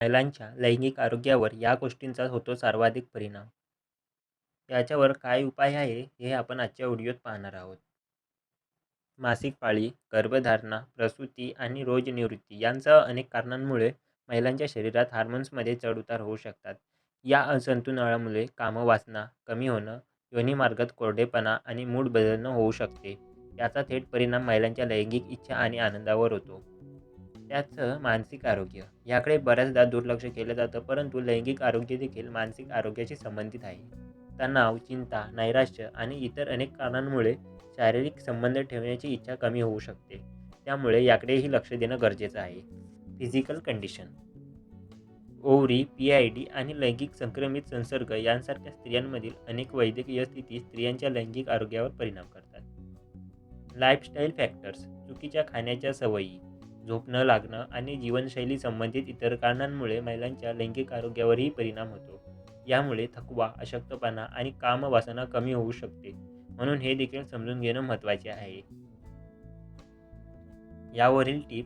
महिलांच्या लैंगिक आरोग्यावर या गोष्टींचा होतो सर्वाधिक परिणाम. याच्यावर काय उपाय आहे हे आपण आजच्या व्हिडिओत पाहणार आहोत. मासिक पाळी, गर्भधारणा, प्रसूती आणि रोगनिवृत्ती यांसह अनेक कारणांमुळे महिलांच्या शरीरात हार्मोन्समध्ये चढ-उतार होऊ शकतात. या असंतुलनामुळे कामवासना कमी होणं, योनिमार्गात कोरडेपणा आणि मूड बदलणं होऊ शकते. याचा थेट परिणाम महिलांच्या लैंगिक इच्छा आणि आनंदावर होतो. त्याचं मानसिक आरोग्य याकडे बऱ्याचदा दुर्लक्ष केलं जातं, परंतु लैंगिक आरोग्य देखील मानसिक आरोग्याशी संबंधित आहे. तणाव, चिंता, नैराश्य आणि इतर अनेक कारणांमुळे शारीरिक संबंध ठेवण्याची इच्छा कमी होऊ शकते. त्यामुळे याकडेही लक्ष देणं गरजेचं आहे. फिजिकल कंडिशन, ओव्हरी, पी-आय-डी आणि लैंगिक संक्रमित संसर्ग यांसारख्या स्त्रियांमधील अनेक वैद्यकीय स्थिती स्त्रियांच्या लैंगिक आरोग्यावर परिणाम करतात. लाईफस्टाईल फॅक्टर्स, चुकीच्या खाण्याच्या सवयी, झोप न लागणं आणि जीवनशैली संबंधित इतर कारणांमुळे महिलांच्या लैंगिक आरोग्यावरही परिणाम होतो. यामुळे थकवा, अशक्तपणा आणि कामवासना कमी होऊ शकते. म्हणून हे देखील समजून घेणं महत्त्वाचे आहे. यावरील टीप